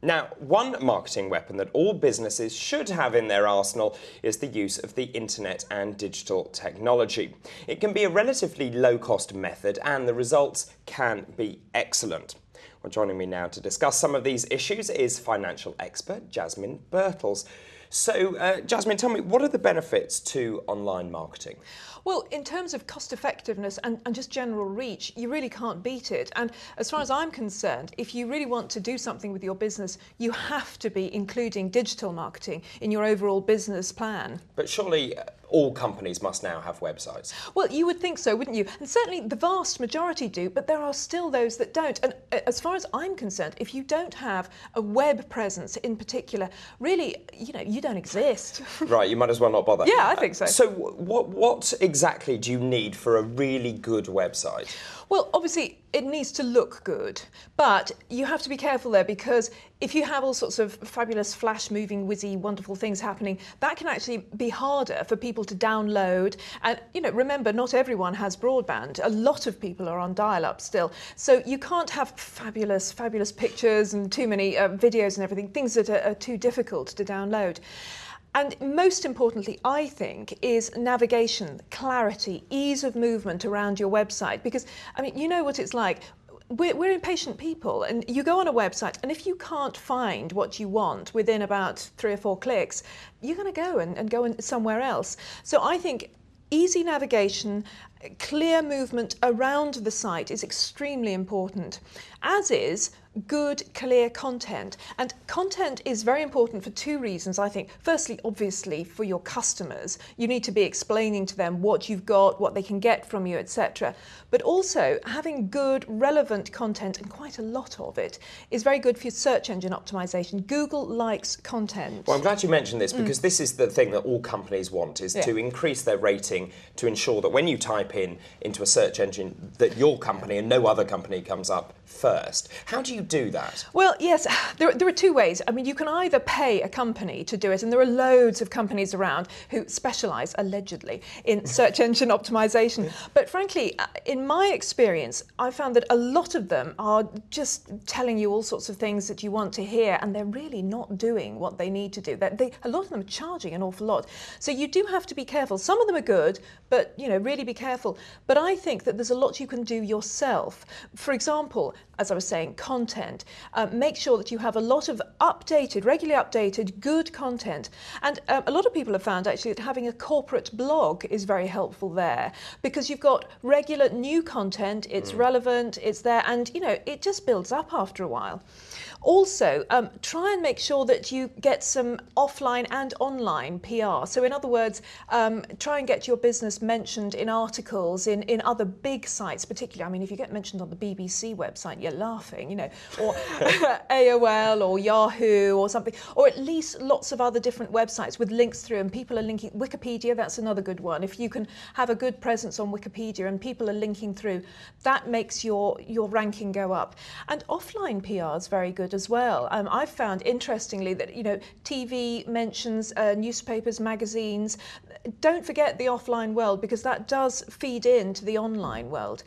Now, one marketing weapon that all businesses should have in their arsenal is the use of the internet and digital technology. It can be a relatively low-cost method and the results can be excellent. Well, joining me now to discuss some of these issues is financial expert Jasmine Birtles. So, Jasmine, tell me, what are the benefits to online marketing? Well, in terms of cost effectiveness and just general reach, you really can't beat it. And as far as I'm concerned, if you really want to do something with your business, you have to be including digital marketing in your overall business plan. But surely all companies must now have websites. Well, you would think so, wouldn't you? And certainly the vast majority do, but there are still those that don't. And as far as I'm concerned, if you don't have a web presence in particular, really, you don't exist. Right, you might as well not bother. Yeah, I think so. So what exactly do you need for a really good website? Well, obviously, it needs to look good, but you have to be careful there because if you have all sorts of fabulous flash-moving, whizzy, wonderful things happening, that can actually be harder for people to download. And, remember, not everyone has broadband. A lot of people are on dial-up still. So you can't have fabulous, fabulous pictures and too many videos and everything, things that are too difficult to download. And most importantly, I think, is navigation, clarity, ease of movement around your website. Because, you know what it's like. We're impatient people, and you go on a website, and if you can't find what you want within about 3 or 4 clicks, you're going to go and go somewhere else. So I think easy navigation, clear movement around the site is extremely important, as is good, clear content. And content is very important for 2 reasons, I think. Firstly, obviously, for your customers. You need to be explaining to them what you've got, what they can get from you, etc. But also, having good, relevant content, and quite a lot of it, is very good for your search engine optimization. Google likes content. Well, I'm glad you mentioned this, because this is the thing that all companies want, is to increase their rating to ensure that when you type into a search engine, that your company and no other company comes up first. How do you do that? Well, yes, there are 2 ways. You can either pay a company to do it, and there are loads of companies around who specialise, allegedly, in search engine optimization. But frankly, in my experience, I found that a lot of them are just telling you all sorts of things that you want to hear, and they're really not doing what they need to do. A lot of them are charging an awful lot. So you do have to be careful. Some of them are good, but, really be careful. But I think that there's a lot you can do yourself. For example, as I was saying, content. Make sure that you have a lot of regularly updated, good content. And a lot of people have found actually that having a corporate blog is very helpful there, because you've got regular new content, it's relevant, it's there, and it just builds up after a while. Also, try and make sure that you get some offline and online PR. So in other words, try and get your business mentioned in articles, in other big sites particularly. If you get mentioned on the BBC website, you're laughing, or AOL or Yahoo or something, or at least lots of other different websites with links through, and people are linking. Wikipedia, that's another good one. If you can have a good presence on Wikipedia and people are linking through, that makes your ranking go up. And offline PR is very good as well. I've found, interestingly, that TV mentions, newspapers, magazines. Don't forget the offline world, because that does feed into the online world.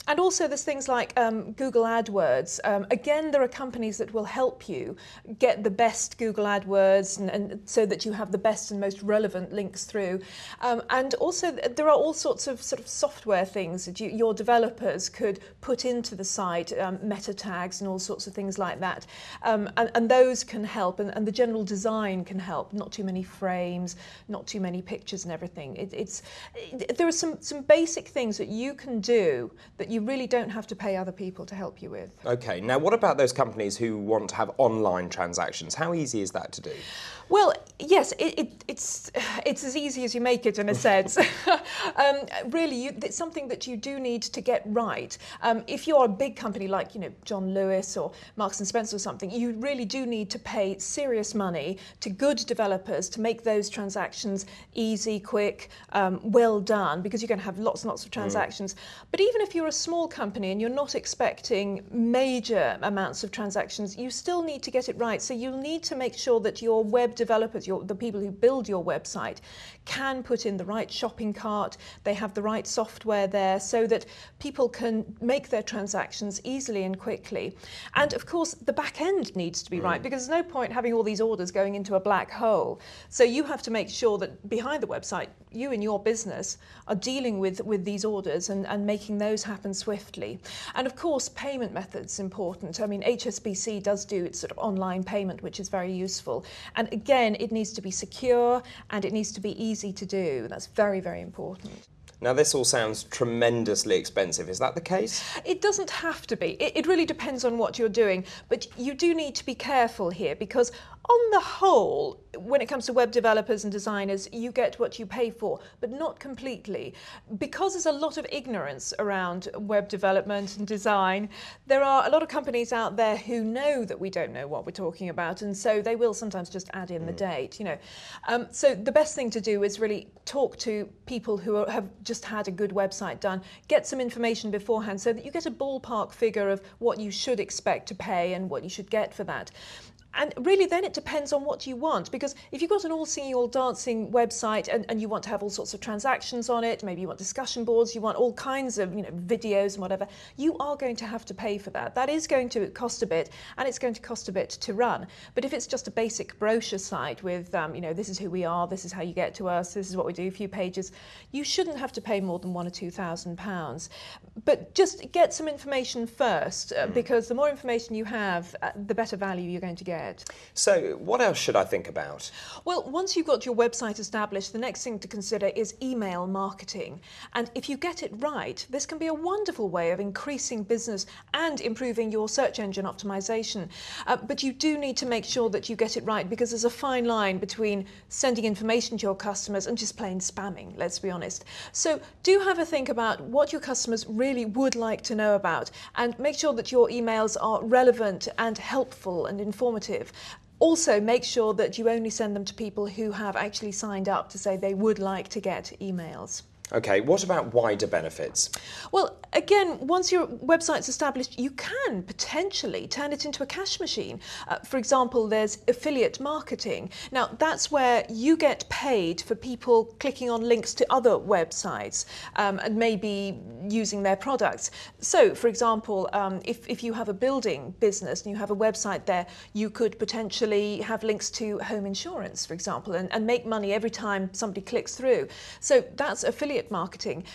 And also there's things like Google AdWords. Again, there are companies that will help you get the best Google AdWords and so that you have the best and most relevant links through. And also there are all sorts of sort of software things that your developers could put into the site, meta tags and all sorts of things like that. And those can help, and the general design can help. Not too many frames, not too many pictures and everything. There are some basic things that you can do that you really don't have to pay other people to help you with. Okay, now what about those companies who want to have online transactions? How easy is that to do? Well, yes, it's as easy as you make it, in a sense. Really, it's something that you do need to get right. If you're a big company like, John Lewis or Marks and Spencer or something, you really do need to pay serious money to good developers to make those transactions easy, quick, well done, because you're going to have lots and lots of transactions. But even if you're a small company and you're not expecting major amounts of transactions, you still need to get it right. So you'll need to make sure that your web developers, the people who build your website, can put in the right shopping cart, they have the right software there so that people can make their transactions easily and quickly. And of course, the back end needs to be right, because there's no point having all these orders going into a black hole. So you have to make sure that behind the website, you and your business are dealing with these orders and making those happen swiftly. And of course, payment methods important. I mean, HSBC does do its sort of online payment, which is very useful. And again, it needs to be secure and it needs to be easy to do. That's very, very important. Now, this all sounds tremendously expensive. Is that the case? It doesn't have to be. It really depends on what you're doing. But you do need to be careful here, because on the whole, when it comes to web developers and designers, you get what you pay for, but not completely. Because there's a lot of ignorance around web development and design, there are a lot of companies out there who know that we don't know what we're talking about, and so they will sometimes just add in the date, So the best thing to do is really talk to people who have just had a good website done, get some information beforehand so that you get a ballpark figure of what you should expect to pay and what you should get for that. And really then it depends on what you want, because if you've got an all singing, all dancing website and you want to have all sorts of transactions on it, maybe you want discussion boards, you want all kinds of videos and whatever, you are going to have to pay for that. That is going to cost a bit, and it's going to cost a bit to run. But if it's just a basic brochure site with, this is who we are, this is how you get to us, this is what we do, a few pages, you shouldn't have to pay more than £1,000 or £2,000. But just get some information first, because the more information you have, the better value you're going to get. So what else should I think about? Well, once you've got your website established, the next thing to consider is email marketing. And if you get it right, this can be a wonderful way of increasing business and improving your search engine optimization. But you do need to make sure that you get it right, because there's a fine line between sending information to your customers and just plain spamming, let's be honest. So do have a think about what your customers really would like to know about, and make sure that your emails are relevant and helpful and informative. Also, make sure that you only send them to people who have actually signed up to say they would like to get emails. Okay, what about wider benefits? Well, again, once your website's established, you can potentially turn it into a cash machine. For example, there's affiliate marketing. Now, that's where you get paid for people clicking on links to other websites and maybe using their products. So, for example, if you have a building business and you have a website there, you could potentially have links to home insurance, for example, and make money every time somebody clicks through. So that's affiliate marketing.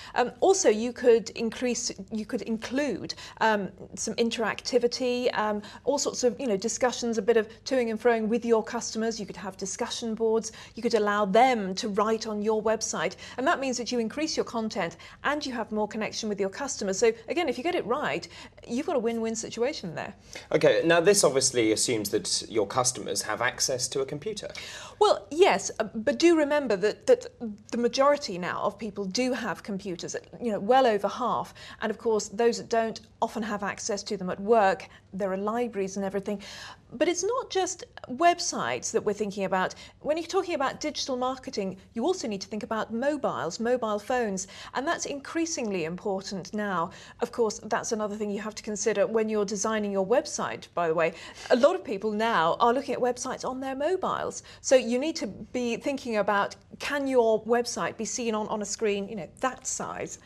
Also, you could include some interactivity, all sorts of discussions, a bit of toing and froing with your customers. You could have discussion boards. You could allow them to write on your website, and that means that you increase your content and you have more connection with your customers. So again, if you get it right, you've got a win-win situation there. Okay, now this obviously assumes that your customers have access to a computer. Well, yes, but do remember that the majority now of people do have computers, well over half. And of course, those that don't often have access to them at work. There are libraries and everything. But it's not just websites that we're thinking about. When you're talking about digital marketing, you also need to think about mobile phones, and that's increasingly important now. Of course, that's another thing you have to consider when you're designing your website, by the way. A lot of people now are looking at websites on their mobiles. So you need to be thinking about, can your website be seen on a screen, that size?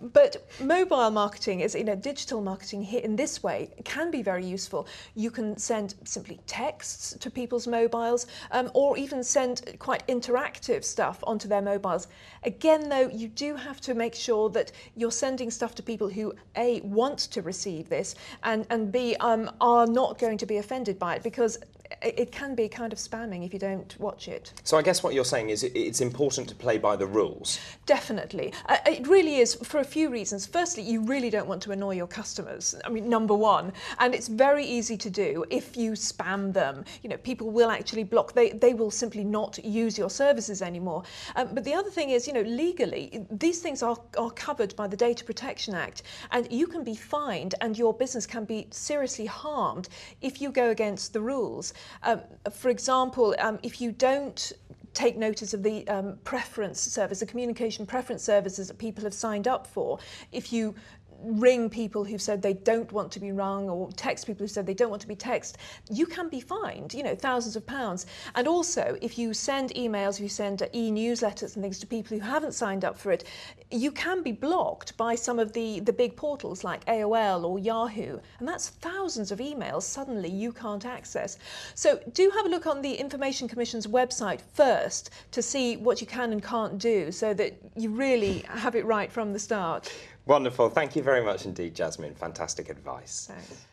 But mobile marketing is, digital marketing here in this way can be very useful. You can send simply texts to people's mobiles, or even send quite interactive stuff onto their mobiles. Again, though, you do have to make sure that you're sending stuff to people who A, want to receive this, and B, are not going to be offended by it, because it can be kind of spamming if you don't watch it. So I guess what you're saying is it's important to play by the rules. Definitely. It really is, for a few reasons. Firstly, you really don't want to annoy your customers. I mean, number one. And it's very easy to do if you spam them. People will actually block. They will simply not use your services anymore. But the other thing is, legally, these things are covered by the Data Protection Act. And you can be fined and your business can be seriously harmed if you go against the rules. For example, if you don't take notice of the preference service, the communication preference services that people have signed up for, if you ring people who've said they don't want to be rung, or text people who said they don't want to be texted, you can be fined, thousands of pounds. And also, if you send emails, if you send e-newsletters and things to people who haven't signed up for it, you can be blocked by some of the big portals like AOL or Yahoo, and that's thousands of emails suddenly you can't access. So do have a look on the Information Commission's website first to see what you can and can't do, so that you really have it right from the start. Wonderful. Thank you very much indeed, Jasmine. Fantastic advice. Thanks.